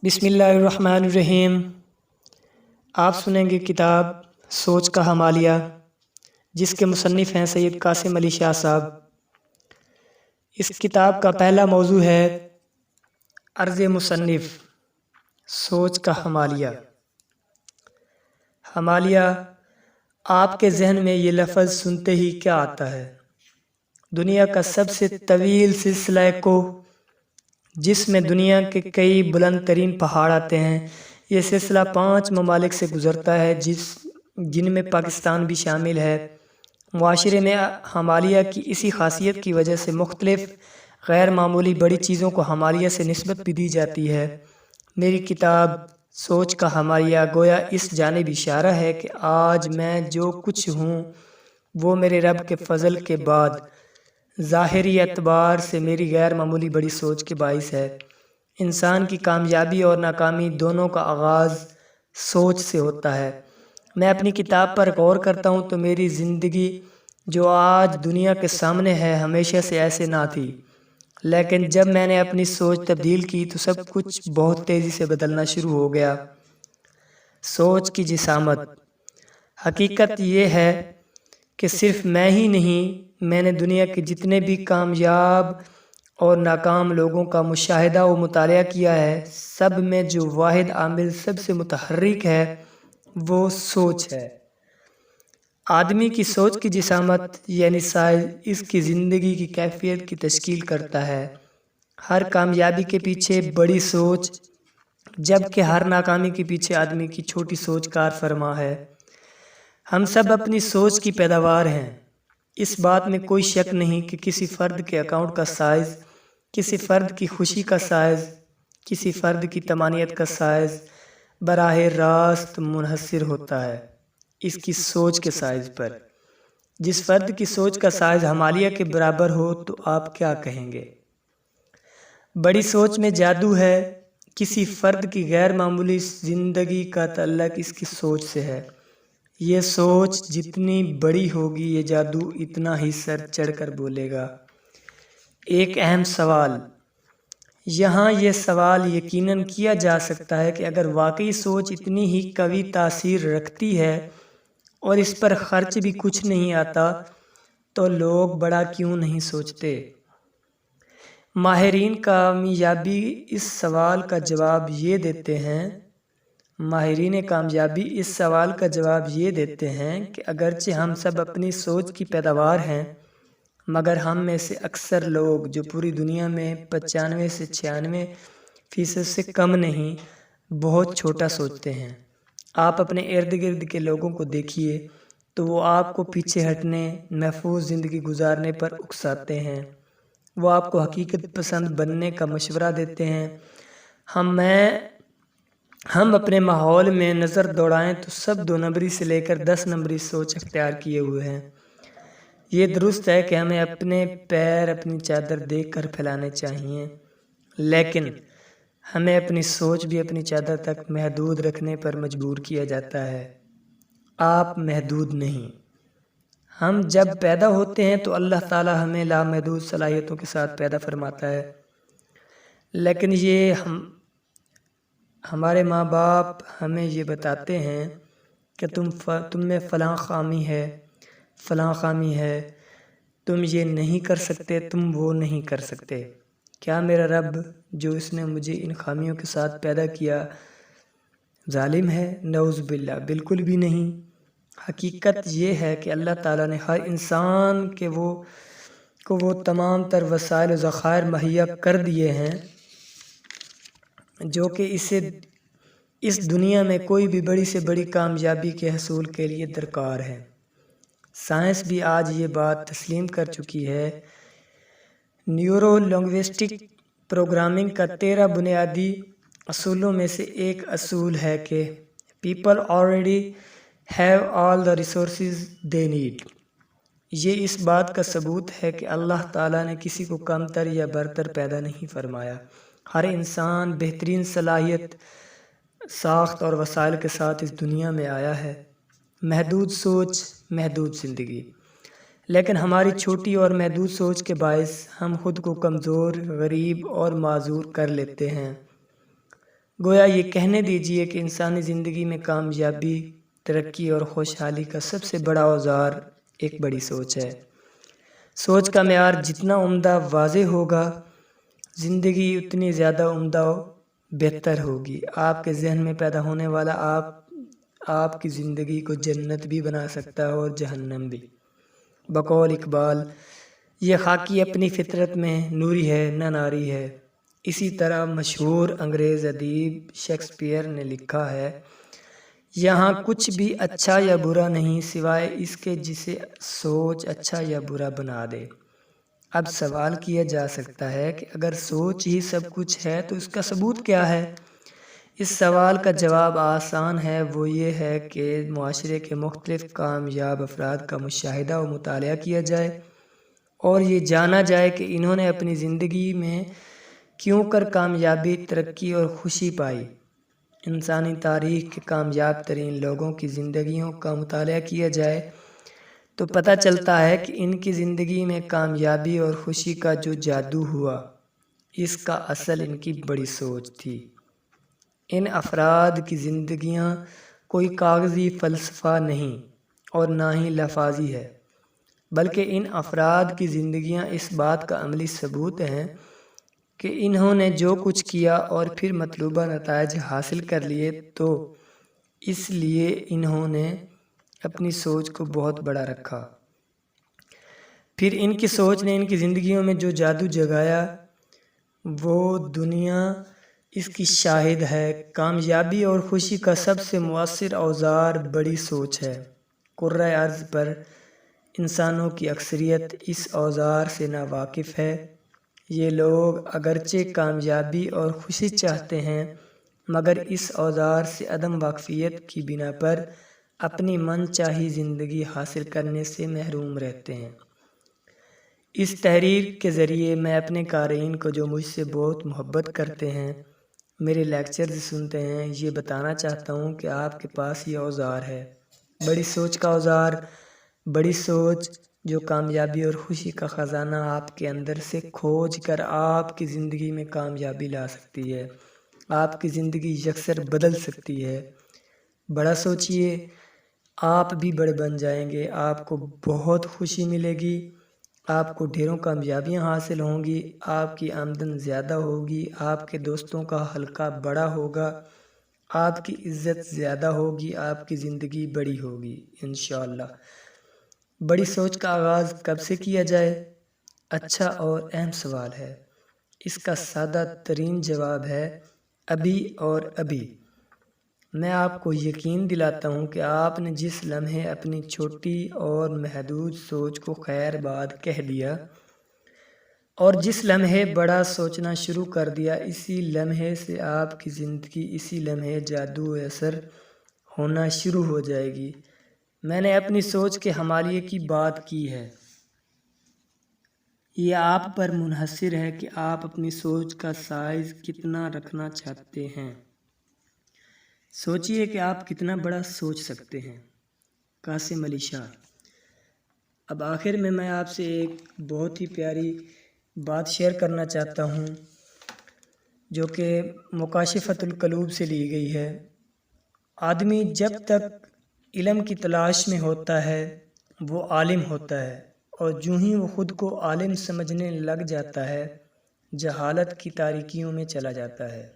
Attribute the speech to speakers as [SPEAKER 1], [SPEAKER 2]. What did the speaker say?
[SPEAKER 1] بسم اللہ الرحمن الرحیم۔ آپ سنیں گے کتاب سوچ کا ہمالیہ، جس کے مصنف ہیں سید قاسم علی شاہ صاحب۔ اس کتاب کا پہلا موضوع ہے عرض مصنف سوچ کا ہمالیہ۔ ہمالیہ، آپ کے ذہن میں یہ لفظ سنتے ہی کیا آتا ہے؟ دنیا کا سب سے طویل سلسلہ کوہ، جس میں دنیا کے کئی بلند ترین پہاڑ آتے ہیں۔ یہ سلسلہ 5 ممالک سے گزرتا ہے، جن میں پاکستان بھی شامل ہے۔ معاشرے میں ہمالیہ کی اسی خاصیت کی وجہ سے مختلف غیر معمولی بڑی چیزوں کو ہمالیہ سے نسبت بھی دی جاتی ہے۔ میری کتاب سوچ کا ہمالیہ گویا اس جانب اشارہ ہے کہ آج میں جو کچھ ہوں وہ میرے رب کے فضل کے بعد ظاہری اعتبار سے میری غیر معمولی بڑی سوچ کے باعث ہے۔ انسان کی کامیابی اور ناکامی دونوں کا آغاز سوچ سے ہوتا ہے۔ میں اپنی کتاب پر غور کرتا ہوں تو میری زندگی جو آج دنیا کے سامنے ہے ہمیشہ سے ایسے نہ تھی، لیکن جب میں نے اپنی سوچ تبدیل کی تو سب کچھ بہت تیزی سے بدلنا شروع ہو گیا۔ سوچ کی جسامت۔ حقیقت یہ ہے کہ صرف میں ہی نہیں، میں نے دنیا کے جتنے بھی کامیاب اور ناکام لوگوں کا مشاہدہ و مطالعہ کیا ہے، سب میں جو واحد عامل سب سے متحرک ہے وہ سوچ ہے۔ آدمی کی سوچ کی جسامت یعنی سائز اس کی زندگی کی کیفیت کی تشکیل کرتا ہے۔ ہر کامیابی کے پیچھے بڑی سوچ، جبکہ ہر ناکامی کے پیچھے آدمی کی چھوٹی سوچ کار فرما ہے۔ ہم سب اپنی سوچ کی پیداوار ہیں۔ اس بات میں کوئی شک نہیں کہ کسی فرد کے اکاؤنٹ کا سائز، کسی فرد کی خوشی کا سائز، کسی فرد کی طمانینت کا سائز براہ راست منحصر ہوتا ہے اس کی سوچ کے سائز پر۔ جس فرد کی سوچ کا سائز ہمالیہ کے برابر ہو تو آپ کیا کہیں گے؟ بڑی سوچ میں جادو ہے۔ کسی فرد کی غیر معمولی زندگی کا تعلق اس کی سوچ سے ہے۔ یہ سوچ جتنی بڑی ہوگی یہ جادو اتنا ہی سر چڑھ کر بولے گا۔ ایک اہم سوال یہاں یہ سوال یقیناً کیا جا سکتا ہے کہ اگر واقعی سوچ اتنی ہی قوی تاثیر رکھتی ہے اور اس پر خرچ بھی کچھ نہیں آتا تو لوگ بڑا کیوں نہیں سوچتے؟ ماہرین کامیابی اس سوال کا جواب یہ دیتے ہیں کہ اگرچہ ہم سب اپنی سوچ کی پیداوار ہیں، مگر ہم میں سے اکثر لوگ جو پوری دنیا میں 95 سے 96% سے کم نہیں، بہت چھوٹا سوچتے ہیں۔ آپ اپنے ارد گرد کے لوگوں کو دیکھیے تو وہ آپ کو پیچھے ہٹنے، محفوظ زندگی گزارنے پر اکساتے ہیں۔ وہ آپ کو حقیقت پسند بننے کا مشورہ دیتے ہیں۔ ہم اپنے ماحول میں نظر دوڑائیں تو سب 2 نمبری سے لے کر 10 نمبری سوچ اختیار کیے ہوئے ہیں۔ یہ درست ہے کہ ہمیں اپنے پیر اپنی چادر دیکھ کر پھیلانے چاہیے، لیکن ہمیں اپنی سوچ بھی اپنی چادر تک محدود رکھنے پر مجبور کیا جاتا ہے۔ آپ محدود نہیں۔ ہم جب پیدا ہوتے ہیں تو اللہ تعالی ہمیں لامحدود صلاحیتوں کے ساتھ پیدا فرماتا ہے، لیکن ہمارے ماں باپ ہمیں یہ بتاتے ہیں کہ تم میں فلاں خامی ہے، تم یہ نہیں کر سکتے، تم وہ نہیں کر سکتے۔ کیا میرا رب جو اس نے مجھے ان خامیوں کے ساتھ پیدا کیا ظالم ہے؟ نعوذ باللہ، بالکل بھی نہیں۔ حقیقت یہ ہے کہ اللہ تعالیٰ نے ہر انسان کو وہ تمام تر وسائل و ذخائر مہیا کر دیے ہیں جو کہ اسے اس دنیا میں کوئی بھی بڑی سے بڑی کامیابی کے حصول کے لیے درکار ہے۔ سائنس بھی آج یہ بات تسلیم کر چکی ہے۔ نیورو لنگوسٹک پروگرامنگ کا 13 بنیادی اصولوں میں سے ایک اصول ہے کہ people already have all the resources they need۔ یہ اس بات کا ثبوت ہے کہ اللہ تعالیٰ نے کسی کو کمتر یا برتر پیدا نہیں فرمایا۔ ہر انسان بہترین صلاحیت، ساخت اور وسائل کے ساتھ اس دنیا میں آیا ہے۔ محدود سوچ، محدود زندگی۔ لیکن ہماری چھوٹی اور محدود سوچ کے باعث ہم خود کو کمزور، غریب اور معذور کر لیتے ہیں۔ گویا یہ کہنے دیجیے کہ انسانی زندگی میں کامیابی، ترقی اور خوشحالی کا سب سے بڑا اوزار ایک بڑی سوچ ہے۔ سوچ کا معیار جتنا عمدہ واضح ہوگا، زندگی اتنی زیادہ عمدہ و بہتر ہوگی۔ آپ کے ذہن میں پیدا ہونے والا آپ کی زندگی کو جنت بھی بنا سکتا ہے اور جہنم بھی۔ بقول اقبال، یہ خاکی اپنی فطرت میں نوری ہے نہ ناری ہے۔ اسی طرح مشہور انگریز ادیب شیکسپیئر نے لکھا ہے، یہاں کچھ بھی اچھا یا برا نہیں سوائے اس کے جسے سوچ اچھا یا برا بنا دے۔ اب سوال کیا جا سکتا ہے کہ اگر سوچ ہی سب کچھ ہے تو اس کا ثبوت کیا ہے؟ اس سوال کا جواب آسان ہے، وہ یہ ہے کہ معاشرے کے مختلف کامیاب افراد کا مشاہدہ و مطالعہ کیا جائے اور یہ جانا جائے کہ انہوں نے اپنی زندگی میں کیوں کر کامیابی، ترقی اور خوشی پائی۔ انسانی تاریخ کے کامیاب ترین لوگوں کی زندگیوں کا مطالعہ کیا جائے تو پتہ چلتا ہے کہ ان کی زندگی میں کامیابی اور خوشی کا جو جادو ہوا، اس کا اصل ان کی بڑی سوچ تھی۔ ان افراد کی زندگیاں کوئی کاغذی فلسفہ نہیں اور نہ ہی لفاظی ہے، بلکہ ان افراد کی زندگیاں اس بات کا عملی ثبوت ہیں کہ انہوں نے جو کچھ کیا اور پھر مطلوبہ نتائج حاصل کر لیے تو اس لیے انہوں نے اپنی سوچ کو بہت بڑا رکھا۔ پھر ان کی سوچ نے ان کی زندگیوں میں جو جادو جگایا وہ دنیا اس کی شاہد ہے۔ کامیابی اور خوشی کا سب سے مؤثر اوزار بڑی سوچ ہے۔ کرۂ ارض پر انسانوں کی اکثریت اس اوزار سے ناواقف ہے۔ یہ لوگ اگرچہ کامیابی اور خوشی چاہتے ہیں مگر اس اوزار سے عدم واقفیت کی بنا پر اپنی من چاہی زندگی حاصل کرنے سے محروم رہتے ہیں۔ اس تحریر کے ذریعے میں اپنے قارئین کو جو مجھ سے بہت محبت کرتے ہیں، میرے لیکچرز سنتے ہیں، یہ بتانا چاہتا ہوں کہ آپ کے پاس یہ اوزار ہے، بڑی سوچ کا اوزار، بڑی سوچ جو کامیابی اور خوشی کا خزانہ آپ کے اندر سے کھوج کر آپ کی زندگی میں کامیابی لا سکتی ہے، آپ کی زندگی یکسر بدل سکتی ہے۔ بڑا سوچئے، آپ بھی بڑے بن جائیں گے، آپ کو بہت خوشی ملے گی، آپ کو ڈھیروں کامیابیاں حاصل ہوں گی، آپ کی آمدن زیادہ ہوگی، آپ کے دوستوں کا حلقہ بڑا ہوگا، آپ کی عزت زیادہ ہوگی، آپ کی زندگی بڑی ہوگی انشاءاللہ۔ بڑی سوچ کا آغاز کب سے کیا جائے؟ اچھا اور اہم سوال ہے۔ اس کا سادہ ترین جواب ہے ابھی اور ابھی۔ میں آپ کو یقین دلاتا ہوں کہ آپ نے جس لمحے اپنی چھوٹی اور محدود سوچ کو خیر باد کہہ دیا اور جس لمحے بڑا سوچنا شروع کر دیا، اسی لمحے سے آپ کی زندگی اسی لمحے جادو اثر ہونا شروع ہو جائے گی۔ میں نے اپنی سوچ کے حوالیے کی بات کی ہے۔ یہ آپ پر منحصر ہے کہ آپ اپنی سوچ کا سائز کتنا رکھنا چاہتے ہیں۔ سوچئے کہ آپ کتنا بڑا سوچ سکتے ہیں۔ قاسم علی شاہ۔ اب آخر میں آپ سے ایک بہت ہی پیاری بات شیئر کرنا چاہتا ہوں جو کہ مکاشفۃ القلوب سے لی گئی ہے۔ آدمی جب تک علم کی تلاش میں ہوتا ہے وہ عالم ہوتا ہے، اور جوں ہی وہ خود کو عالم سمجھنے لگ جاتا ہے جہالت کی تاریکیوں میں چلا جاتا ہے۔